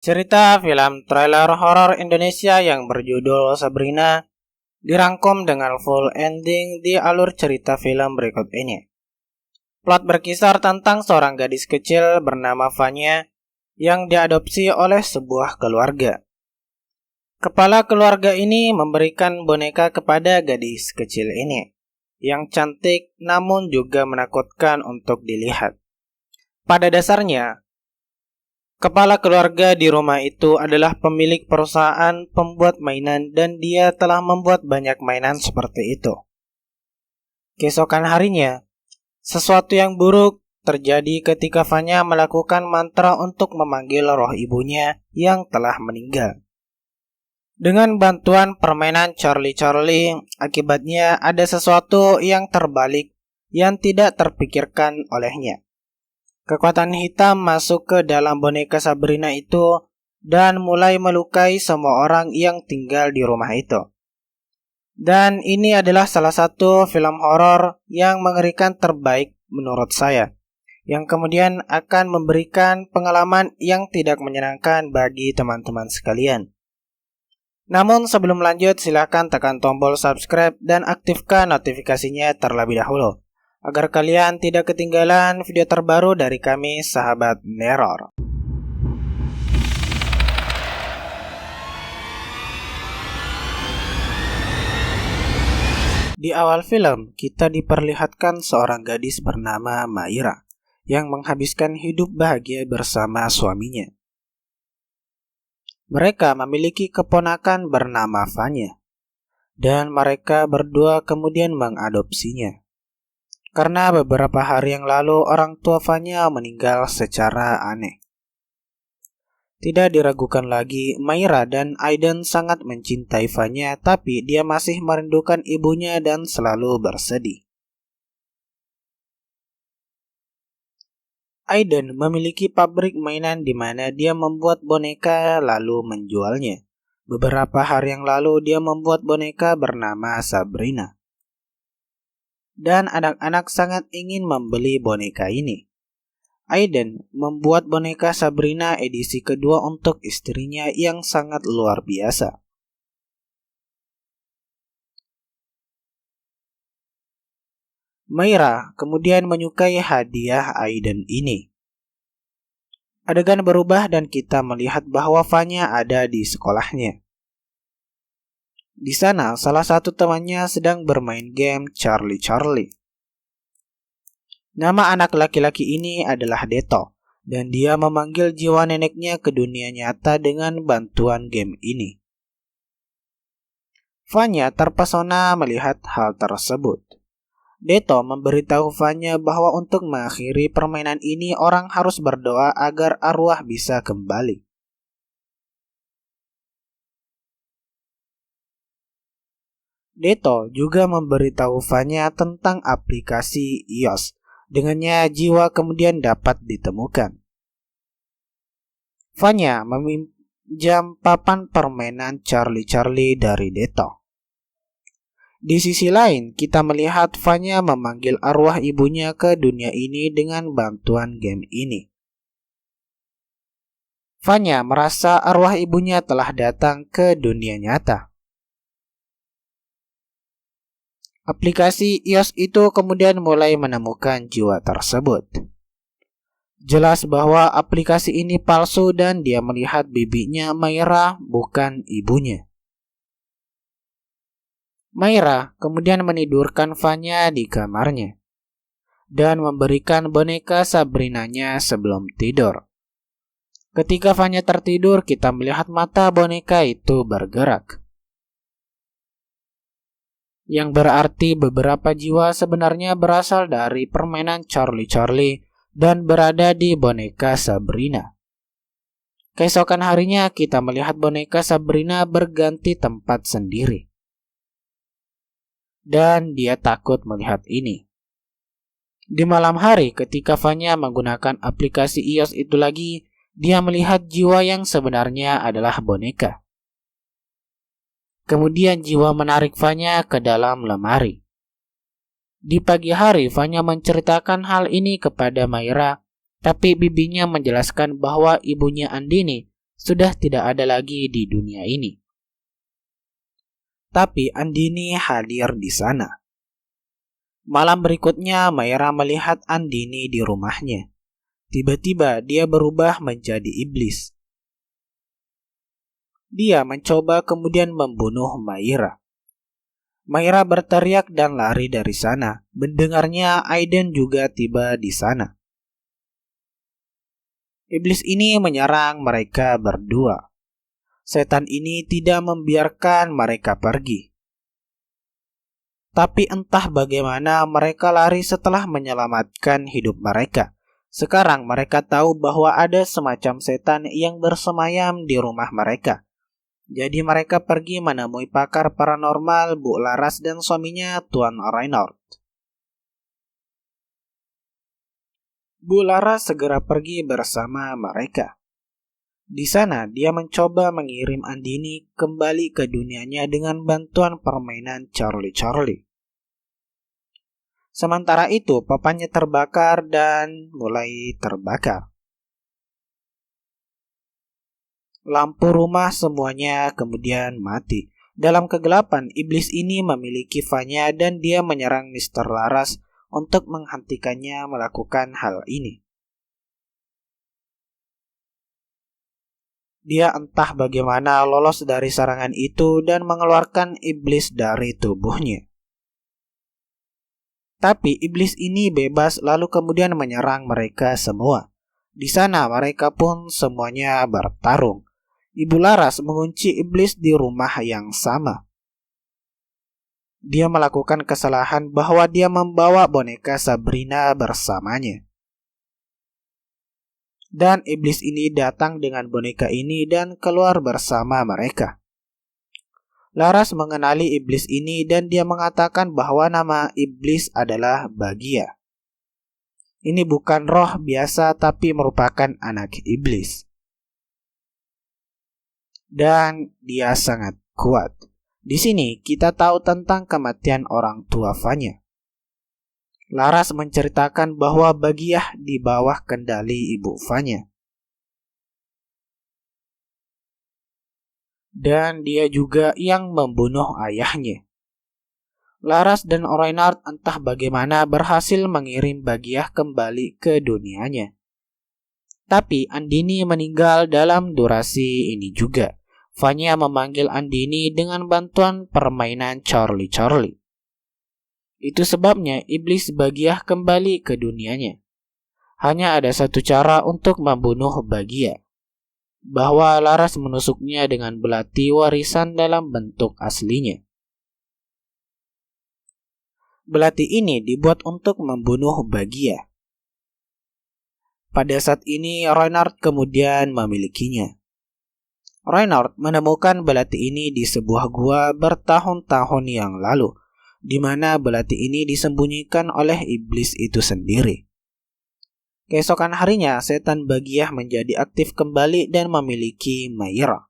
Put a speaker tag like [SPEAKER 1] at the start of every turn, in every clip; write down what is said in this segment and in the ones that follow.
[SPEAKER 1] Cerita film trailer horor Indonesia yang berjudul Sabrina dirangkum dengan full ending di alur cerita film berikut ini. Plot berkisar tentang seorang gadis kecil bernama Vanya yang diadopsi oleh sebuah keluarga. Kepala keluarga ini memberikan boneka kepada gadis kecil ini, yang cantik namun juga menakutkan untuk dilihat. Pada dasarnya, kepala keluarga di rumah itu adalah pemilik perusahaan pembuat mainan dan dia telah membuat banyak mainan seperti itu. Keesokan harinya, sesuatu yang buruk terjadi ketika Vanya melakukan mantra untuk memanggil roh ibunya yang telah meninggal. Dengan bantuan permainan Charlie, akibatnya ada sesuatu yang terbalik yang tidak terpikirkan olehnya. Kekuatan hitam masuk ke dalam boneka Sabrina itu dan mulai melukai semua orang yang tinggal di rumah itu. Dan ini adalah salah satu film horor yang mengerikan terbaik menurut saya, yang kemudian akan memberikan pengalaman yang tidak menyenangkan bagi teman-teman sekalian. Namun sebelum lanjut, silakan tekan tombol subscribe dan aktifkan notifikasinya terlebih dahulu, agar kalian tidak ketinggalan video terbaru dari kami, sahabat Neror. Di awal film, kita diperlihatkan seorang gadis bernama Maira yang menghabiskan hidup bahagia bersama suaminya. Mereka memiliki keponakan bernama Vanya, dan mereka berdua kemudian mengadopsinya. Karena beberapa hari yang lalu orang tua Vanya meninggal secara aneh. Tidak diragukan lagi, Maira dan Aiden sangat mencintai Vanya, tapi dia masih merindukan ibunya dan selalu bersedih. Aiden memiliki pabrik mainan di mana dia membuat boneka lalu menjualnya. Beberapa hari yang lalu dia membuat boneka bernama Sabrina. Dan anak-anak sangat ingin membeli boneka ini. Aiden membuat boneka Sabrina edisi kedua untuk istrinya yang sangat luar biasa. Maira kemudian menyukai hadiah Aiden ini. Adegan berubah dan kita melihat bahwa Vanya ada di sekolahnya. Di sana, salah satu temannya sedang bermain game Charlie. Nama anak laki-laki ini adalah Deto, dan dia memanggil jiwa neneknya ke dunia nyata dengan bantuan game ini. Vanya terpesona melihat hal tersebut. Deto memberitahu Vanya bahwa untuk mengakhiri permainan ini orang harus berdoa agar arwah bisa kembali. Deto juga memberitahu Vanya tentang aplikasi iOS. Dengannya jiwa kemudian dapat ditemukan. Vanya meminjam papan permainan Charlie dari Deto. Di sisi lain, kita melihat Vanya memanggil arwah ibunya ke dunia ini dengan bantuan game ini. Vanya merasa arwah ibunya telah datang ke dunia nyata. Aplikasi iOS itu kemudian mulai menemukan jiwa tersebut. Jelas bahwa aplikasi ini palsu dan dia melihat bibinya Maira bukan ibunya. Maira kemudian menidurkan Vanya di kamarnya dan memberikan boneka Sabrinanya sebelum tidur. Ketika Vanya tertidur, kita melihat mata boneka itu bergerak. Yang berarti beberapa jiwa sebenarnya berasal dari permainan Charlie dan berada di boneka Sabrina. Keesokan harinya kita melihat boneka Sabrina berganti tempat sendiri. Dan dia takut melihat ini. Di malam hari ketika Vanya menggunakan aplikasi iOS itu lagi, dia melihat jiwa yang sebenarnya adalah boneka. Kemudian jiwa menarik Vanya ke dalam lemari. Di pagi hari Vanya menceritakan hal ini kepada Maira, tapi bibinya menjelaskan bahwa ibunya Andini sudah tidak ada lagi di dunia ini. Tapi Andini hadir di sana. Malam berikutnya, Maira melihat Andini di rumahnya. Tiba-tiba dia berubah menjadi iblis. Dia mencoba kemudian membunuh Maira. Maira berteriak dan lari dari sana. Mendengarnya, Aiden juga tiba di sana. Iblis ini menyerang mereka berdua. Setan ini tidak membiarkan mereka pergi. Tapi entah bagaimana mereka lari setelah menyelamatkan hidup mereka. Sekarang mereka tahu bahwa ada semacam setan yang bersemayam di rumah mereka. Jadi mereka pergi menemui pakar paranormal Bu Laras dan suaminya Tuan Reynard. Bu Laras segera pergi bersama mereka. Di sana dia mencoba mengirim Andini kembali ke dunianya dengan bantuan permainan Charlie. Sementara itu papanya terbakar dan mulai terbakar. Lampu rumah semuanya kemudian mati. Dalam kegelapan, iblis ini memiliki Vanya dan dia menyerang Mr. Laras untuk menghentikannya melakukan hal ini. Dia entah bagaimana lolos dari serangan itu dan mengeluarkan iblis dari tubuhnya. Tapi iblis ini bebas lalu kemudian menyerang mereka semua. Di sana mereka pun semuanya bertarung. Ibu Laras mengunci iblis di rumah yang sama. Dia melakukan kesalahan bahwa dia membawa boneka Sabrina bersamanya. Dan iblis ini datang dengan boneka ini dan keluar bersama mereka. Laras mengenali iblis ini dan dia mengatakan bahwa nama iblis adalah Bagia. Ini bukan roh biasa tapi merupakan anak iblis. Dan dia sangat kuat. Di sini kita tahu tentang kematian orang tua Vanya. Laras menceritakan bahwa Bagiah di bawah kendali ibu Vanya. Dan dia juga yang membunuh ayahnya. Laras dan Reynard entah bagaimana berhasil mengirim Bagiah kembali ke dunianya. Tapi Andini meninggal dalam durasi ini juga. Vanya memanggil Andini dengan bantuan permainan Charlie. Itu sebabnya iblis Bagiah kembali ke dunianya. Hanya ada satu cara untuk membunuh Bagia. Bahwa Laras menusuknya dengan belati warisan dalam bentuk aslinya. Belati ini dibuat untuk membunuh Bagia. Pada saat ini Reynard kemudian memilikinya. Reynard menemukan belati ini di sebuah gua bertahun-tahun yang lalu, di mana belati ini disembunyikan oleh iblis itu sendiri. Keesokan harinya, setan Bagiah menjadi aktif kembali dan memiliki Maira.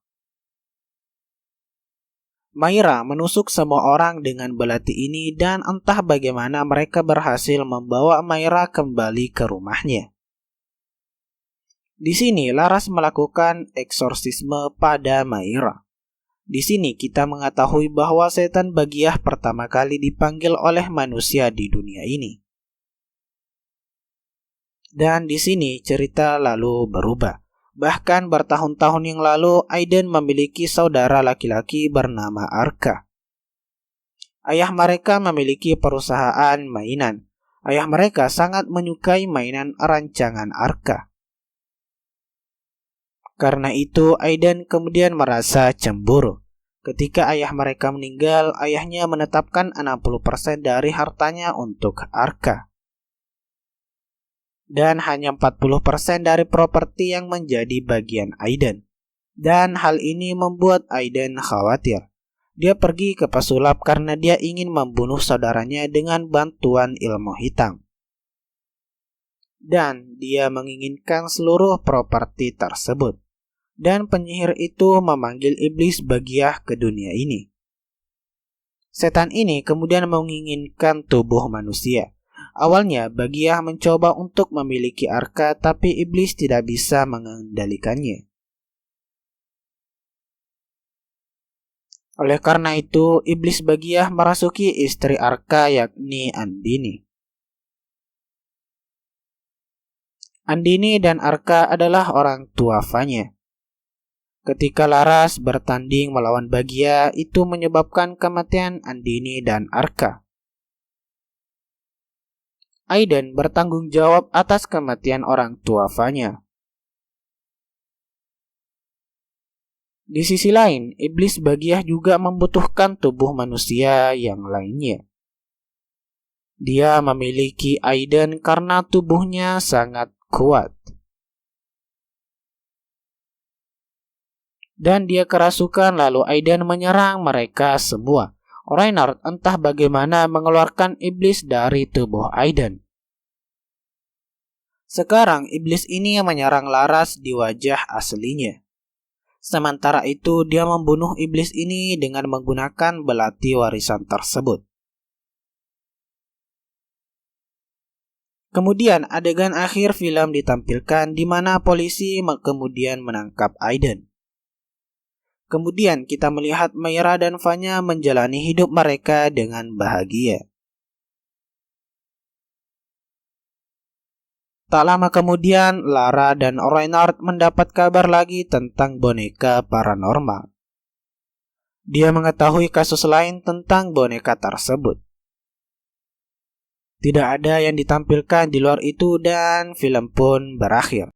[SPEAKER 1] Maira menusuk semua orang dengan belati ini dan entah bagaimana mereka berhasil membawa Maira kembali ke rumahnya. Di sini Laras melakukan eksorsisme pada Maira. Di sini kita mengetahui bahwa setan Bagiah pertama kali dipanggil oleh manusia di dunia ini. Dan di sini cerita lalu berubah. Bahkan bertahun-tahun yang lalu Aiden memiliki saudara laki-laki bernama Arka. Ayah mereka memiliki perusahaan mainan. Ayah mereka sangat menyukai mainan rancangan Arka. Karena itu Aiden kemudian merasa cemburu. Ketika ayah mereka meninggal, ayahnya menetapkan 60% dari hartanya untuk Arka. Dan hanya 40% dari properti yang menjadi bagian Aiden. Dan hal ini membuat Aiden khawatir. Dia pergi ke pesulap karena dia ingin membunuh saudaranya dengan bantuan ilmu hitam. Dan dia menginginkan seluruh properti tersebut. Dan penyihir itu memanggil iblis Bagiah ke dunia ini. Setan ini kemudian menginginkan tubuh manusia. Awalnya Bagiah mencoba untuk memiliki Arka, tapi iblis tidak bisa mengendalikannya. Oleh karena itu, iblis Bagiah merasuki istri Arka yakni Andini. Andini dan Arka adalah orang tua Fanya. Ketika Laras bertanding melawan Bagia, itu menyebabkan kematian Andini dan Arka. Aiden bertanggung jawab atas kematian orang tua Fanya. Di sisi lain, iblis Bagiah juga membutuhkan tubuh manusia yang lainnya. Dia memiliki Aiden karena tubuhnya sangat kuat. Dan dia kerasukan lalu Aiden menyerang mereka semua. Reinhardt entah bagaimana mengeluarkan iblis dari tubuh Aiden. Sekarang iblis ini menyerang Laras di wajah aslinya. Sementara itu dia membunuh iblis ini dengan menggunakan belati warisan tersebut. Kemudian adegan akhir film ditampilkan di mana polisi kemudian menangkap Aiden. Kemudian kita melihat Mayra dan Fanya menjalani hidup mereka dengan bahagia. Tak lama kemudian, Lara dan Reinhardt mendapat kabar lagi tentang boneka paranormal. Dia mengetahui kasus lain tentang boneka tersebut. Tidak ada yang ditampilkan di luar itu dan film pun berakhir.